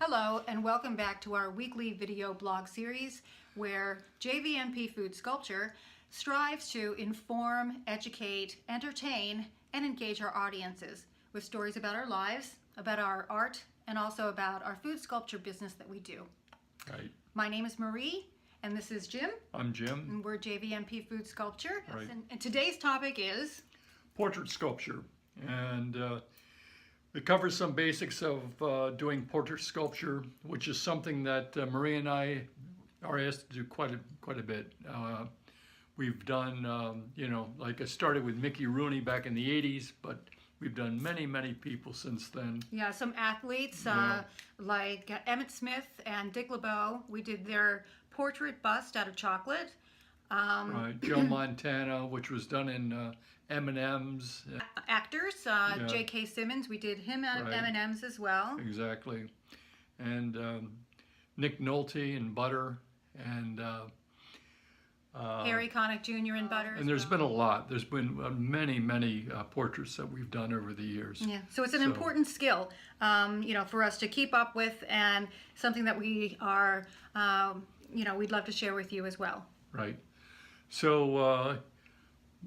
Hello and welcome back to our weekly video blog series where JVMP Food Sculpture strives to inform, educate, entertain, and engage our audiences with stories about our lives, about our art, and also about our food sculpture business that we do. Right. My name is Marie and this is Jim. I'm Jim. And we're JVMP Food Sculpture. Right. And today's topic is Portrait sculpture. And it covers some basics of doing portrait sculpture, which is something that Marie and I are asked to do quite a bit. We've done, like I started with Mickey Rooney back in the 80s, but we've done many people since then. Yeah, some athletes like Emmett Smith and Dick LeBeau. We did their portrait bust out of chocolate. Right, Joe Montana, which was done in M&M's. Actors, J.K. Simmons, we did him out of Right. M&M's as well. Exactly. And Nick Nolte in Butter, and Harry Connick Jr. in Butter. and there's been a lot. There's been many portraits that we've done over the years. Yeah, so it's an important skill, for us to keep up with, and something that we are, we'd love to share with you as well. Right. So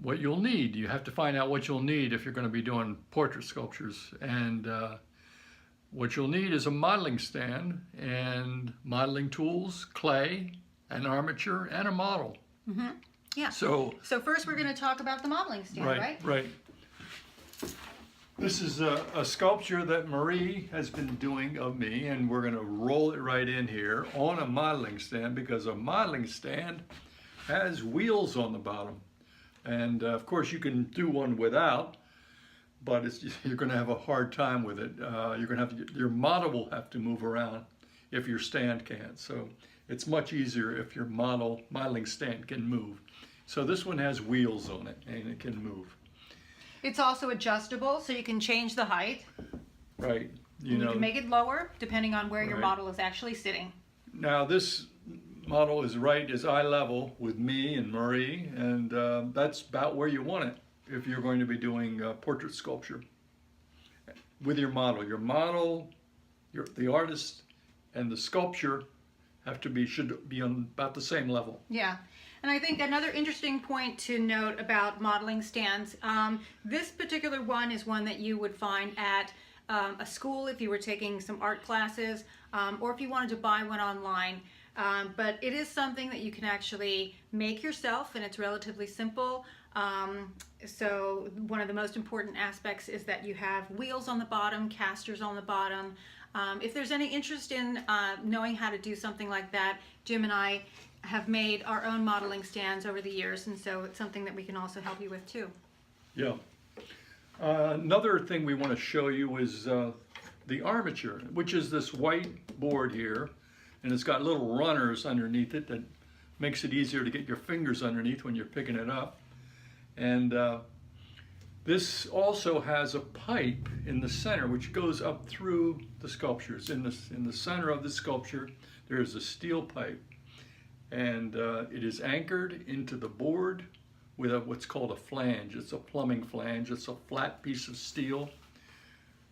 what you'll need, you have to find out what you'll need if you're going to be doing portrait sculptures. And what you'll need is a modeling stand and modeling tools, clay, an armature, and a model. Mm-hmm. Yeah. So first we're going to talk about the modeling stand, right? Right. This is a sculpture that Marie has been doing of me, and we're going to roll it right in here on a modeling stand, because a modeling stand has wheels on the bottom. And of course you can do one without, but you're going to have a hard time with it. Your model will have to move around if your stand can't. So it's much easier if your modeling stand can move. So this one has wheels on it and it can move. It's also adjustable, so you can change the height. Right. You can make it lower depending on where your Right. model is actually sitting. Now this model is eye level with me and Marie, and that's about where you want it if you're going to be doing portrait sculpture with your model. Your model, the artist, and the sculpture should be on about the same level. Yeah, and I think another interesting point to note about modeling stands, this particular one is one that you would find at a school if you were taking some art classes, or if you wanted to buy one online. But it is something that you can actually make yourself, and it's relatively simple. So one of the most important aspects is that you have wheels on the bottom, casters on the bottom. If there's any interest in knowing how to do something like that, Jim and I have made our own modeling stands over the years, and so it's something that we can also help you with too. Yeah. Another thing we want to show you is the armature, which is this white board here. And it's got little runners underneath it that makes it easier to get your fingers underneath when you're picking it up. And this also has a pipe in the center which goes up through the sculptures. In the center of the sculpture there is a steel pipe, and it is anchored into the board with what's called a flange. It's a plumbing flange. It's a flat piece of steel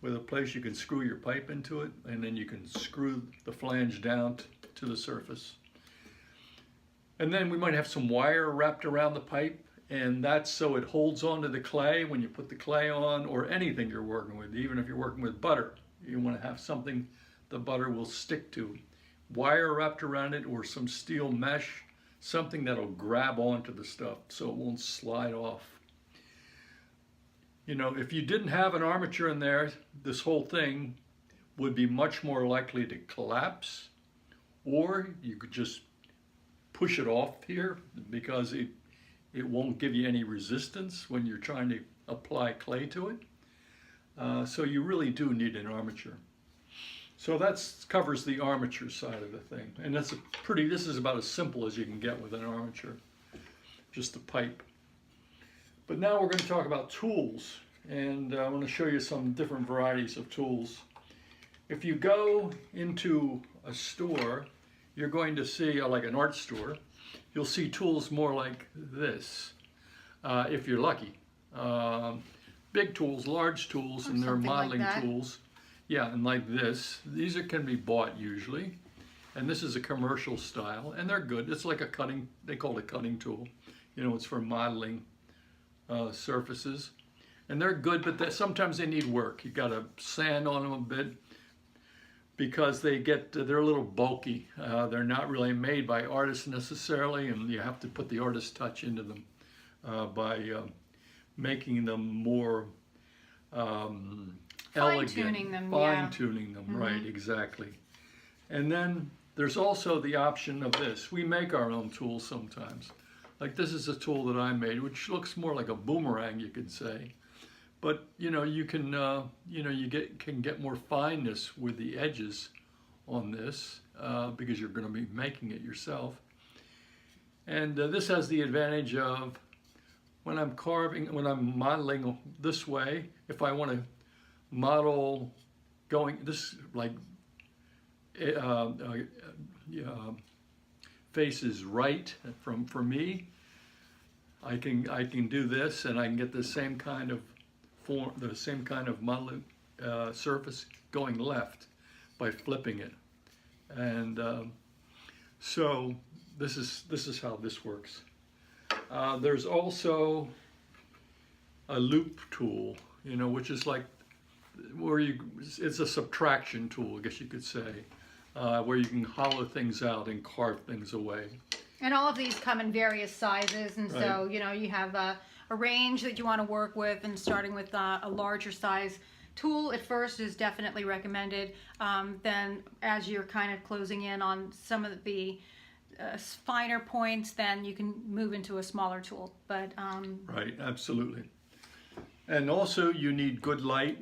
with a place you can screw your pipe into it, and then you can screw the flange down to the surface. And then we might have some wire wrapped around the pipe, and that's so it holds onto the clay when you put the clay on, or anything you're working with. Even if you're working with butter, you want to have something the butter will stick to. Wire wrapped around it, or some steel mesh, something that'll grab onto the stuff so it won't slide off. If you didn't have an armature in there, this whole thing would be much more likely to collapse, or you could just push it off here because it won't give you any resistance when you're trying to apply clay to it. So you really do need an armature. So that covers the armature side of the thing, and this is about as simple as you can get with an armature, just a pipe. But now we're going to talk about tools, and I want to show you some different varieties of tools. If you go into a store, you're going to see, like an art store, you'll see tools more like this, if you're lucky. Big tools, large tools, and they're something like modeling that. tools. Yeah, and like this, these can be bought usually. And this is a commercial style, and they're good. It's like a cutting, they call it a cutting tool. You know, it's for modeling surfaces. And they're good, but sometimes they need work. You got to sand on them a bit because they're a little bulky. They're not really made by artists necessarily, and you have to put the artist touch into them by making them more elegant. Fine-tuning them, yeah. Fine-tuning them, right, exactly. And then there's also the option of this. We make our own tools sometimes. Like this is a tool that I made, which looks more like a boomerang, you could say. But you know, you can can get more fineness with the edges on this because you're going to be making it yourself. And this has the advantage of when I'm modeling this way, if I want to model going this like faces right for me, I can do this, and I can get the same kind of form, the same kind of model surface going left by flipping it. And so this is how this works. There's also a loop tool, you know, which is like where it's a subtraction tool, I guess you could say, where you can hollow things out and carve things away. And all of these come in various sizes, and so you know you have a range that you want to work with, and starting with a larger size tool at first is definitely recommended. Then as you're kind of closing in on some of the finer points, then you can move into a smaller tool. But right, absolutely. And also you need good light.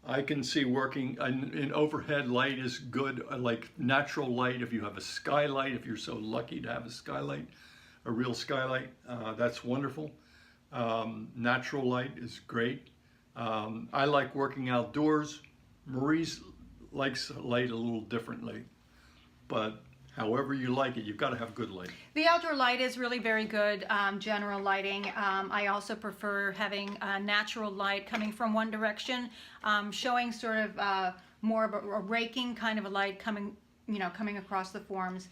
I can see working in overhead light is good, like natural light. If you have a skylight, if you're so lucky to have a skylight, a real skylight, that's wonderful. Natural light is great. I like working outdoors. Marie likes light a little differently, but however you like it, you've got to have good light. The outdoor light is really very good, general lighting. I also prefer having natural light coming from one direction, showing sort of more of a raking kind of a light coming across the forms.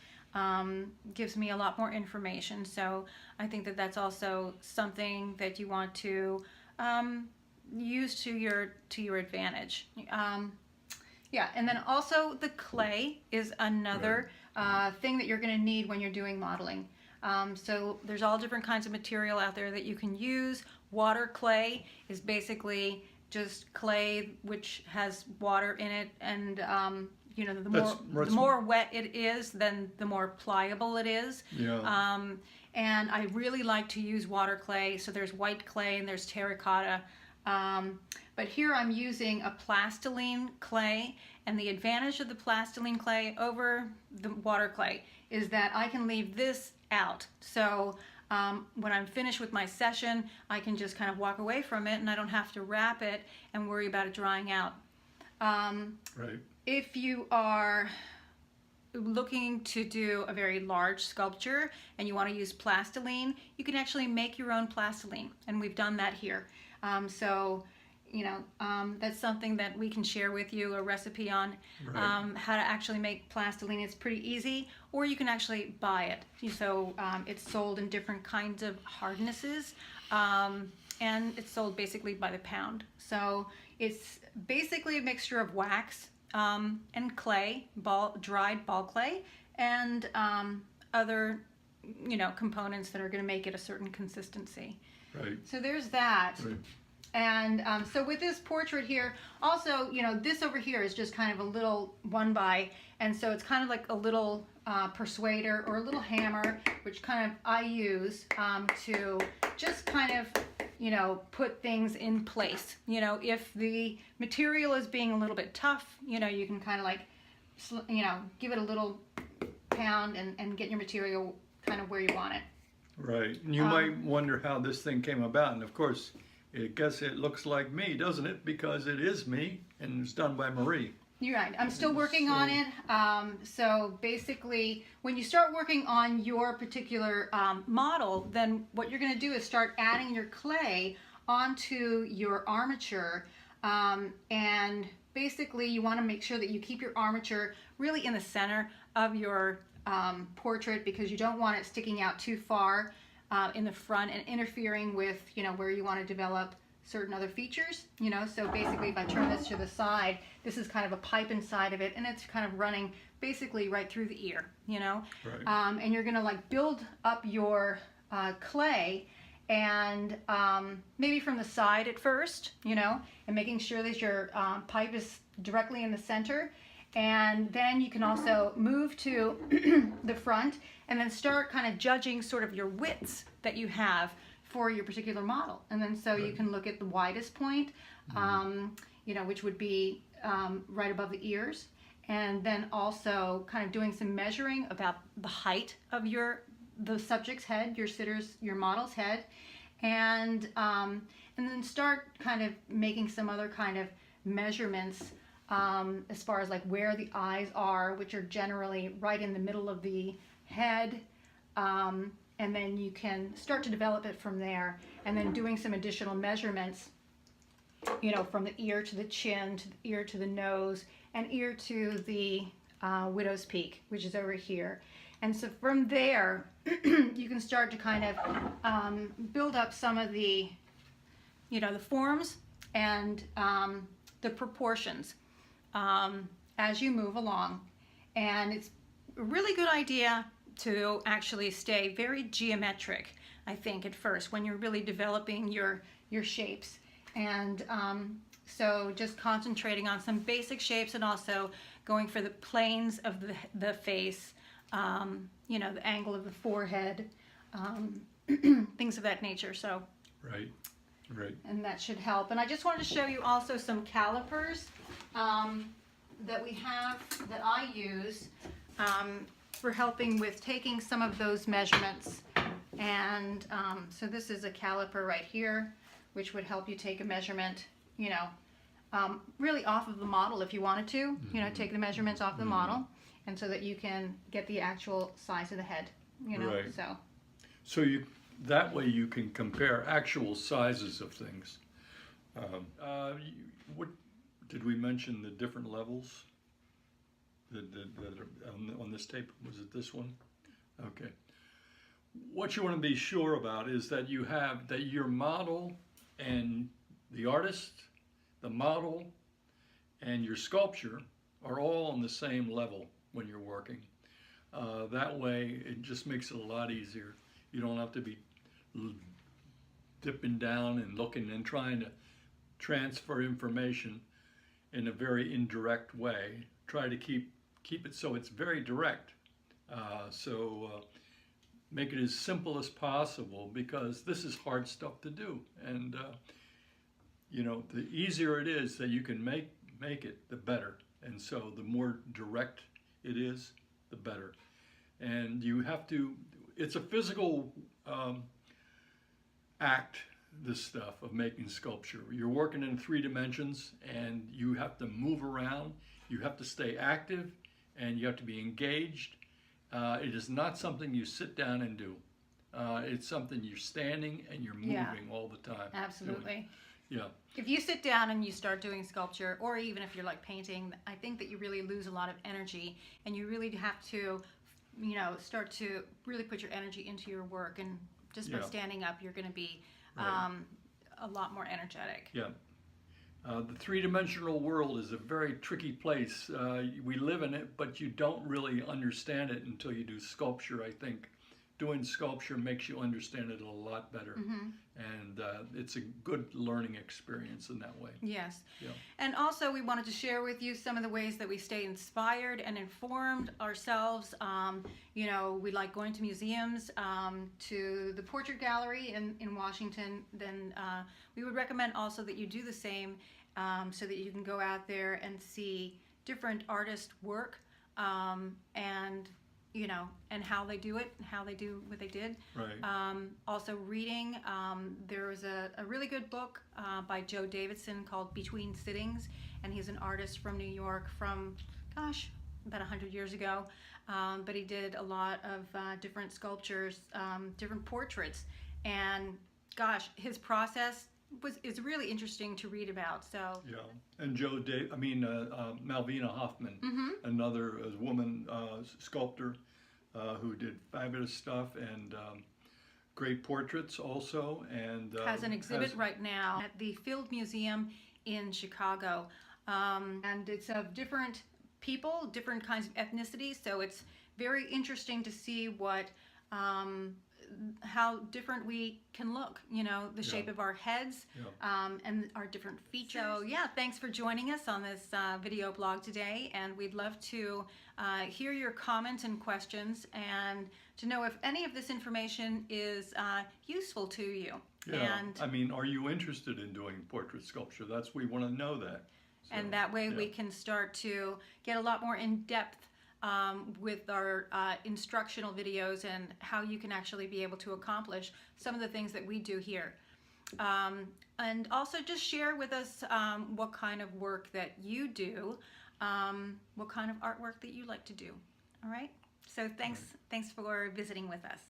Gives me a lot more information. So I think that that's also something that you want to use to your advantage. Yeah, and then also the clay is another thing that you're going to need when you're doing modeling. So there's all different kinds of material out there that you can use. Water clay is basically just clay which has water in it, and you know, the more wet it is, then the more pliable it is. Yeah. And I really like to use water clay. So there's white clay and there's terracotta. But here I'm using a plastiline clay, and the advantage of the plastiline clay over the water clay is that I can leave this out. So when I'm finished with my session, I can just kind of walk away from it, and I don't have to wrap it and worry about it drying out. Right. If you are looking to do a very large sculpture and you want to use plastiline, you can actually make your own plastiline, and we've done that here. So, you know, that's something that we can share with you, a recipe on how to actually make plastiline. It's pretty easy, or you can actually buy it. So it's sold in different kinds of hardnesses, and it's sold basically by the pound. So it's basically a mixture of wax and clay, dried ball clay, and other, you know, components that are going to make it a certain consistency. Right. So there's that. Right. And so with this portrait here, also, you know, this over here is just kind of a little one by, and so it's kind of like a little persuader or a little hammer, which kind of I use to just kind of, you know, put things in place. You know, if the material is being a little bit tough, you know, you can kind of like, you know, give it a little pound and get your material kind of where you want it. Right. And you might wonder how this thing came about, and of course, I guess it looks like me, doesn't it? Because it is me, and it's done by Marie. You're right. I'm still working on it. So basically, when you start working on your particular model, then what you're going to do is start adding your clay onto your armature And basically you want to make sure that you keep your armature really in the center of your portrait, because you don't want it sticking out too far in the front and interfering with, you know, where you want to develop certain other features, you know. So basically if I turn this to the side, this is kind of a pipe inside of it, and it's kind of running basically right through the ear, you know. Right. And you're gonna like build up your clay, and maybe from the side at first, you know, and making sure that your pipe is directly in the center. And then you can also move to the front and then start kind of judging sort of your widths that you have for your particular model. And then so you can look at the widest point, you know, which would be right above the ears. And then also kind of doing some measuring about the height of the subject's head, your model's head. And then start kind of making some other kind of measurements as far as like where the eyes are, which are generally right in the middle of the head. And then you can start to develop it from there, and then doing some additional measurements, you know, from the ear to the chin, to the ear to the nose, and ear to the widow's peak, which is over here. And so from there, you can start to kind of build up some of the, you know, the forms and the proportions as you move along. And it's a really good idea to actually stay very geometric, I think, at first when you're really developing your shapes. And so just concentrating on some basic shapes, and also going for the planes of the face, you know, the angle of the forehead, things of that nature. So Right. Right. and that should help. And I just wanted to show you also some calipers that we have, that I use for helping with taking some of those measurements. And so this is a caliper right here, which would help you take a measurement, you know, really off of the model if you wanted to, you know, take the measurements off the model, and so that you can get the actual size of the head, you know. Right. So That way you can compare actual sizes of things. What did we mention, the different levels that are on this tape? Was it this one? Okay. What you want to be sure about is that your model and the artist, the model, and your sculpture are all on the same level when you're working. That way it just makes it a lot easier. You don't have to be dipping down and looking and trying to transfer information in a very indirect way. Try to keep it so it's very direct. Make it as simple as possible, because this is hard stuff to do. And you know, the easier it is that you can make it, the better. And so the more direct it is, the better. And you have to, it's a physical act, this stuff of making sculpture. You're working in 3 dimensions, and you have to move around, you have to stay active, and you have to be engaged. It is not something you sit down and do. It's something you're standing and you're moving all the time. absolutely. Yeah. If you sit down and you start doing sculpture, or even if you're like painting, I think that you really lose a lot of energy, and you really have to, you know, start to really put your energy into your work. And just by standing up, you're going to be a lot more energetic. Yeah. The 3-dimensional world is a very tricky place. We live in it, but you don't really understand it until you do sculpture, I think. Doing sculpture makes you understand it a lot better. And it's a good learning experience in that way. Yes. Yeah. And also we wanted to share with you some of the ways that we stay inspired and informed ourselves. You know, we like going to museums, to the Portrait Gallery in Washington. Then we would recommend also that you do the same, so that you can go out there and see different artists' work, and you know, and how they do it, and how they do what they did. Right. Also reading, there was a really good book by Joe Davidson called Between Sittings, and he's an artist from New York from, gosh, about 100 years ago. But he did a lot of different sculptures, different portraits, and gosh, his process, is really interesting to read about. So Yeah, and Malvina Hoffman, another woman sculptor who did fabulous stuff and great portraits also, and has an exhibit right now at the Field Museum in Chicago, and it's of different people, different kinds of ethnicities. So it's very interesting to see what how different we can look, you know, the shape of our heads, and our different features. So yeah, thanks for joining us on this video blog today, and we'd love to hear your comments and questions and to know if any of this information is useful to you. Yeah, And I mean, are you interested in doing portrait sculpture? We want to know that. So, and that way we yeah. can start to get a lot more in depth with our instructional videos and how you can actually be able to accomplish some of the things that we do here. And also just share with us what kind of work that you do, what kind of artwork that you like to do. All right? So thanks for visiting with us.